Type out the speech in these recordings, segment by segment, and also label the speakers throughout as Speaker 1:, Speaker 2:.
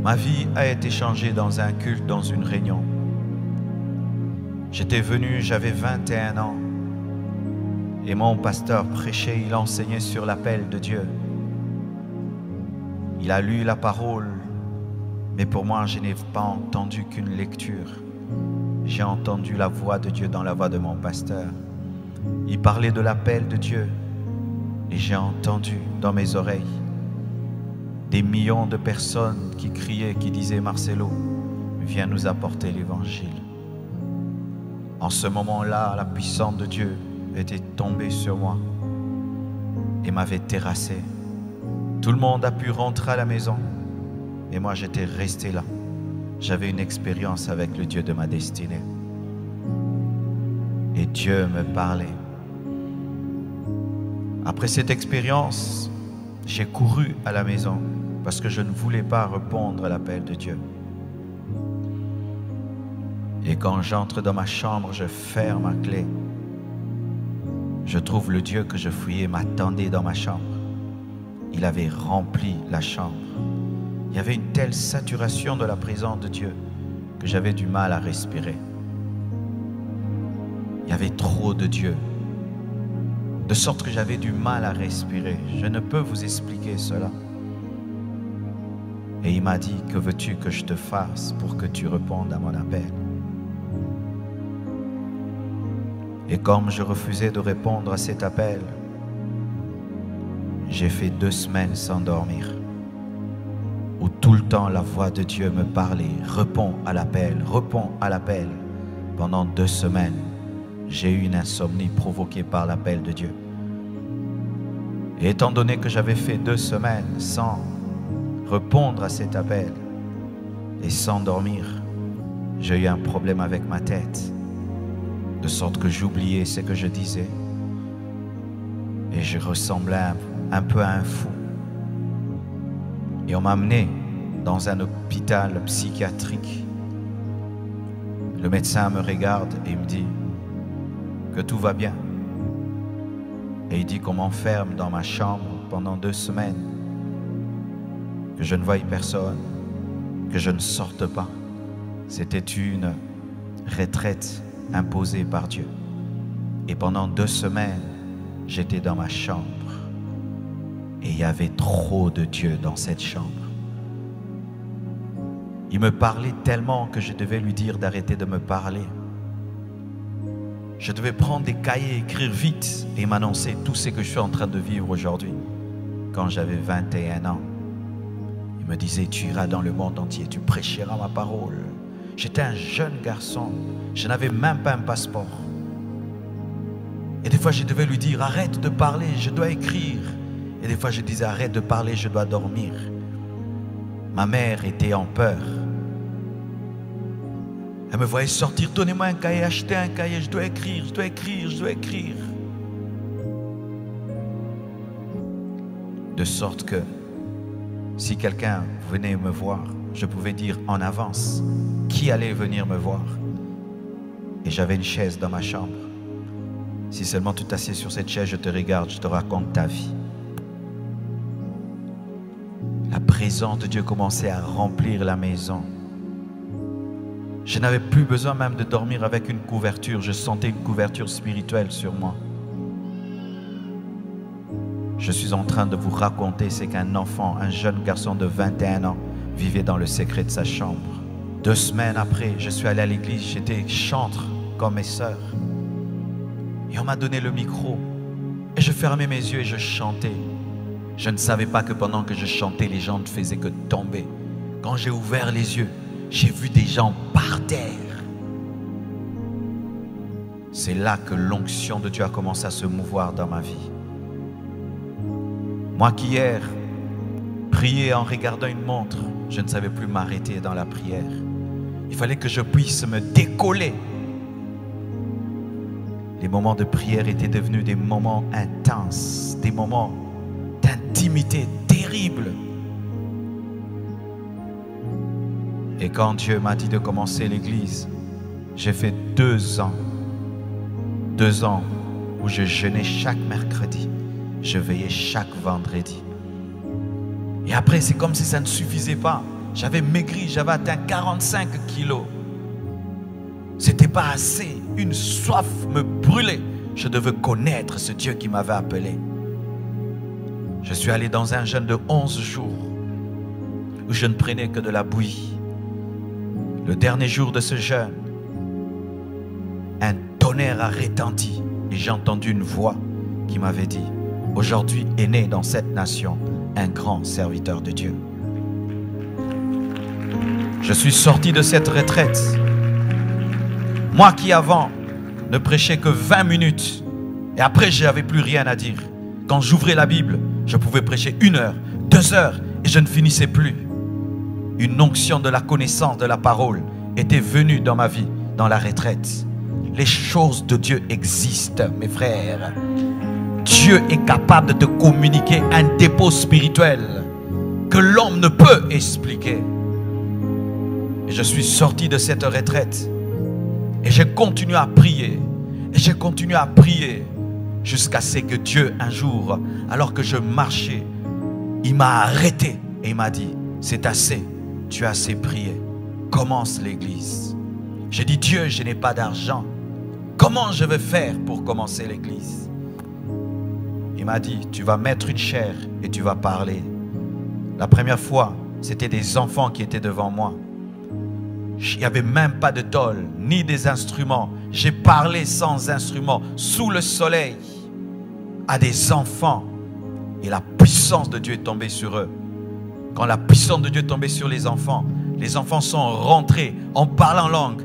Speaker 1: Ma vie a été changée dans un culte, dans une réunion. J'étais venu, j'avais 21 ans. Et mon pasteur prêchait, il enseignait sur l'appel de Dieu. Il a lu la parole, mais pour moi, je n'ai pas entendu qu'une lecture. J'ai entendu la voix de Dieu dans la voix de mon pasteur. Il parlait de l'appel de Dieu et j'ai entendu dans mes oreilles des millions de personnes qui criaient, qui disaient « Marcelo, viens nous apporter l'évangile ». En ce moment-là, la puissance de Dieu était tombée sur moi et m'avait terrassé. Tout le monde a pu rentrer à la maison et moi j'étais resté là. J'avais une expérience avec le Dieu de ma destinée. Et Dieu me parlait. Après cette expérience, j'ai couru à la maison parce que je ne voulais pas répondre à l'appel de Dieu. Et quand j'entre dans ma chambre, je ferme ma clé. Je trouve le Dieu que je fouillais m'attendait dans ma chambre. Il avait rempli la chambre. Il y avait une telle saturation de la présence de Dieu que j'avais du mal à respirer. Il y avait trop de Dieu, de sorte que j'avais du mal à respirer. Je ne peux vous expliquer cela. Et il m'a dit, que veux-tu que je te fasse pour que tu répondes à mon appel? Et comme je refusais de répondre à cet appel, j'ai fait 2 semaines sans dormir, où tout le temps la voix de Dieu me parlait, réponds à l'appel, réponds à l'appel. Pendant 2 semaines, j'ai eu une insomnie provoquée par l'appel de Dieu. Et étant donné que j'avais fait 2 semaines sans répondre à cet appel et sans dormir, j'ai eu un problème avec ma tête, de sorte que j'oubliais ce que je disais et je ressemblais un peu à un fou. Et on m'a amené dans un hôpital psychiatrique. Le médecin me regarde et il me dit que tout va bien. Et il dit qu'on m'enferme dans ma chambre pendant 2 semaines, que je ne voie personne, que je ne sorte pas. C'était une retraite imposée par Dieu. Et pendant 2 semaines, j'étais dans ma chambre. Et il y avait trop de Dieu dans cette chambre. Il me parlait tellement que je devais lui dire d'arrêter de me parler. Je devais prendre des cahiers, écrire vite et m'annoncer tout ce que je suis en train de vivre aujourd'hui. Quand j'avais 21 ans, il me disait, tu iras dans le monde entier, tu prêcheras ma parole. J'étais un jeune garçon, je n'avais même pas un passeport. Et des fois, je devais lui dire, arrête de parler, je dois écrire. Et des fois, je disais, arrête de parler, je dois dormir. Ma mère était en peur. Elle me voyait sortir, donnez-moi un cahier, achetez un cahier, je dois écrire, je dois écrire, je dois écrire. De sorte que, si quelqu'un venait me voir, je pouvais dire en avance qui allait venir me voir. Et j'avais une chaise dans ma chambre. Si seulement tu t'assieds sur cette chaise, je te regarde, je te raconte ta vie. La présence de Dieu commençait à remplir la maison. Je n'avais plus besoin même de dormir avec une couverture. Je sentais une couverture spirituelle sur moi. Je suis en train de vous raconter ce qu'un enfant, un jeune garçon de 21 ans, vivait dans le secret de sa chambre. 2 semaines après, je suis allé à l'église. J'étais chantre comme mes sœurs. Et on m'a donné le micro. Et je fermais mes yeux et je chantais. Je ne savais pas que pendant que je chantais, les gens ne faisaient que tomber. Quand j'ai ouvert les yeux, j'ai vu des gens par terre. C'est là que l'onction de Dieu a commencé à se mouvoir dans ma vie. Moi qui hier priais en regardant une montre, je ne savais plus m'arrêter dans la prière. Il fallait que je puisse me décoller. Les moments de prière étaient devenus des moments intenses, des moments d'intimité terrible. Et quand Dieu m'a dit de commencer l'église, j'ai fait 2 ans. 2 ans où je jeûnais chaque mercredi. Je veillais chaque vendredi. Et après, c'est comme si ça ne suffisait pas. J'avais maigri, j'avais atteint 45 kilos. C'était pas assez. Une soif me brûlait. Je devais connaître ce Dieu qui m'avait appelé. Je suis allé dans un jeûne de 11 jours où je ne prenais que de la bouillie. Le dernier jour de ce jeûne, un tonnerre a retenti et j'ai entendu une voix qui m'avait dit: aujourd'hui est né dans cette nation un grand serviteur de Dieu. Je suis sorti de cette retraite. Moi qui avant ne prêchais que 20 minutes et après je n'avais plus rien à dire. Quand j'ouvrais la Bible, je pouvais prêcher 1 heure, 2 heures et je ne finissais plus. Une onction de la connaissance de la parole était venue dans ma vie, dans la retraite. Les choses de Dieu existent, mes frères. Dieu est capable de te communiquer un dépôt spirituel que l'homme ne peut expliquer. Et je suis sorti de cette retraite et j'ai continué à prier. Et j'ai continué à prier jusqu'à ce que Dieu, un jour, alors que je marchais, il m'a arrêté et il m'a dit: c'est assez, tu as assez prié, commence l'église. J'ai dit: Dieu, je n'ai pas d'argent, comment je vais faire pour commencer l'église? Il m'a dit: tu vas mettre une chaire et tu vas parler. La première fois, c'était des enfants qui étaient devant moi. Il n'y avait même pas de tôle, ni des instruments. J'ai parlé sans instruments, sous le soleil, à des enfants. Et la puissance de Dieu est tombée sur eux. Quand la puissance de Dieu est tombée sur les enfants sont rentrés en parlant langue,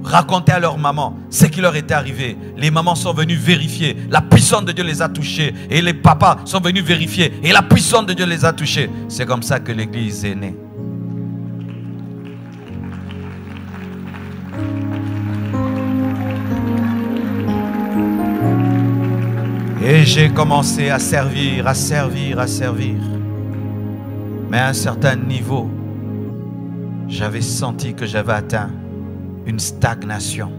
Speaker 1: raconter à leur maman ce qui leur était arrivé. Les mamans sont venues vérifier. La puissance de Dieu les a touchés. Et les papas sont venus vérifier. Et la puissance de Dieu les a touchés. C'est comme ça que l'église est née. Et j'ai commencé à servir. Mais à un certain niveau, j'avais senti que j'avais atteint une stagnation.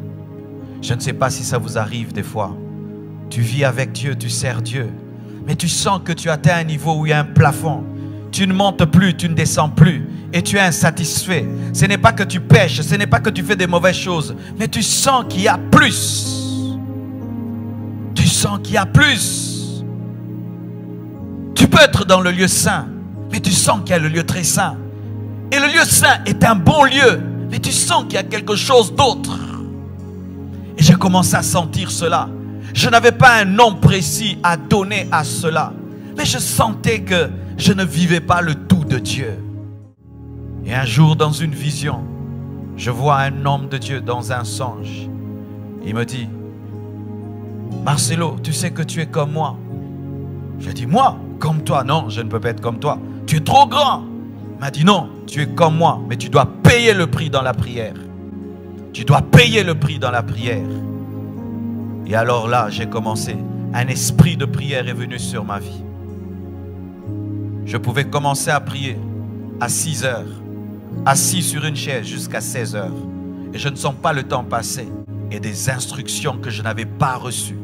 Speaker 1: Je ne sais pas si ça vous arrive des fois. Tu vis avec Dieu, tu sers Dieu, mais tu sens que tu atteins un niveau où il y a un plafond. Tu ne montes plus, tu ne descends plus et tu es insatisfait. Ce n'est pas que tu pêches, ce n'est pas que tu fais des mauvaises choses, mais tu sens qu'il y a plus. Tu sens qu'il y a plus. Tu peux être dans le lieu saint, mais tu sens qu'il y a le lieu très saint. Et le lieu saint est un bon lieu, mais tu sens qu'il y a quelque chose d'autre. Et j'ai commencé à sentir cela. Je n'avais pas un nom précis à donner à cela, mais je sentais que je ne vivais pas le tout de Dieu. Et un jour, dans une vision, je vois un homme de Dieu dans un songe. Il me dit: Marcelo, tu sais que tu es comme moi. Je dis: moi, comme toi? Non, je ne peux pas être comme toi. Tu es trop grand. Il m'a dit: non, tu es comme moi, mais tu dois payer le prix dans la prière. Tu dois payer le prix dans la prière. Et alors là, j'ai commencé. Un esprit de prière est venu sur ma vie. Je pouvais commencer à prier à 6 heures, assis sur une chaise jusqu'à 16 heures. Et je ne sens pas le temps passer. Et des instructions que je n'avais pas reçues,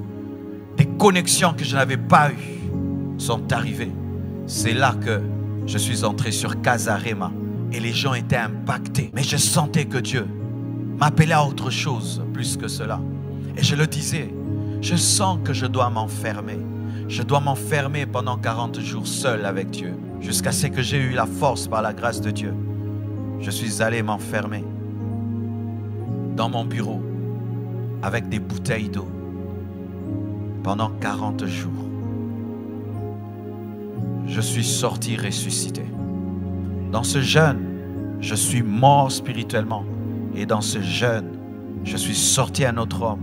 Speaker 1: des connexions que je n'avais pas eues sont arrivées. C'est là que je suis entré sur Casarema et les gens étaient impactés. Mais je sentais que Dieu m'appelait à autre chose plus que cela. Et je le disais, je sens que je dois m'enfermer. Je dois m'enfermer pendant 40 jours seul avec Dieu. Jusqu'à ce que j'ai eu la force par la grâce de Dieu. Je suis allé m'enfermer dans mon bureau avec des bouteilles d'eau pendant 40 jours. Je suis sorti ressuscité. Dans ce jeûne, je suis mort spirituellement. Et dans ce jeûne, je suis sorti un autre homme.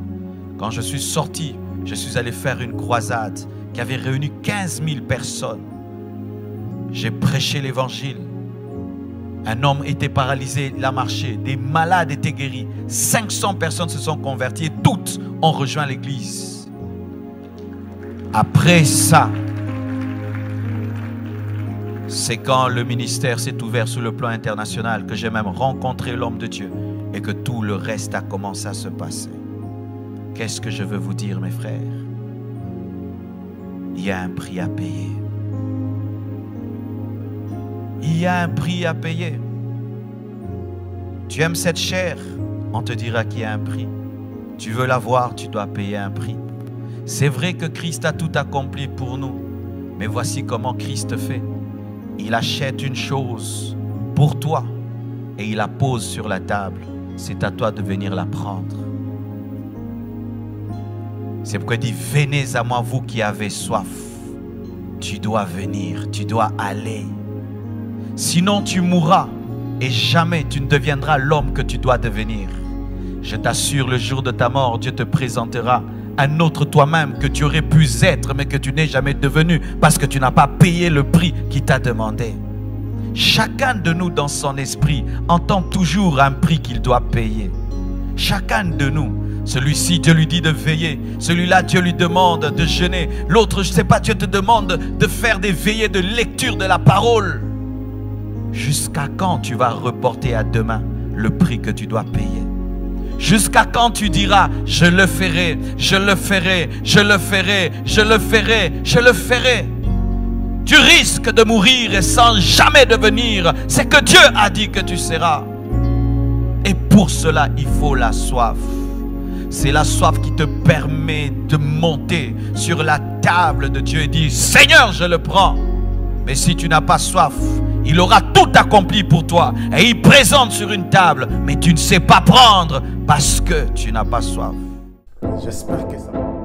Speaker 1: Quand je suis sorti, je suis allé faire une croisade qui avait réuni 15 000 personnes. J'ai prêché l'évangile. Un homme était paralysé, il a marché. Des malades étaient guéris. 500 personnes se sont converties et toutes ont rejoint l'église. Après ça, c'est quand le ministère s'est ouvert sur le plan international que j'ai même rencontré l'homme de Dieu et que tout le reste a commencé à se passer. Qu'est-ce que je veux vous dire, mes frères? Il y a un prix à payer. Il y a un prix à payer. Tu aimes cette chair, on te dira qu'il y a un prix. Tu veux la voir, tu dois payer un prix. C'est vrai que Christ a tout accompli pour nous, mais voici comment Christ fait. Il achète une chose pour toi et il la pose sur la table. C'est à toi de venir la prendre. C'est pourquoi il dit, venez à moi vous qui avez soif. Tu dois venir, tu dois aller. Sinon tu mourras et jamais tu ne deviendras l'homme que tu dois devenir. Je t'assure, le jour de ta mort, Dieu te présentera un autre toi-même que tu aurais pu être, mais que tu n'es jamais devenu parce que tu n'as pas payé le prix qu'il t'a demandé. Chacun de nous dans son esprit entend toujours un prix qu'il doit payer. Chacun de nous. Celui-ci, Dieu lui dit de veiller. Celui-là, Dieu lui demande de jeûner. L'autre, je ne sais pas, Dieu te demande de faire des veillées de lecture de la parole. Jusqu'à quand tu vas reporter à demain le prix que tu dois payer? Jusqu'à quand tu diras, je le ferai, je le ferai, je le ferai, je le ferai, je le ferai? Tu risques de mourir et sans jamais devenir ce que Dieu a dit que tu seras. Et pour cela, il faut la soif. C'est la soif qui te permet de monter sur la table de Dieu et dire, Seigneur, je le prends. Mais si tu n'as pas soif, il aura tout accompli pour toi. Et il présente sur une table, mais tu ne sais pas prendre parce que tu n'as pas soif.
Speaker 2: J'espère que ça va.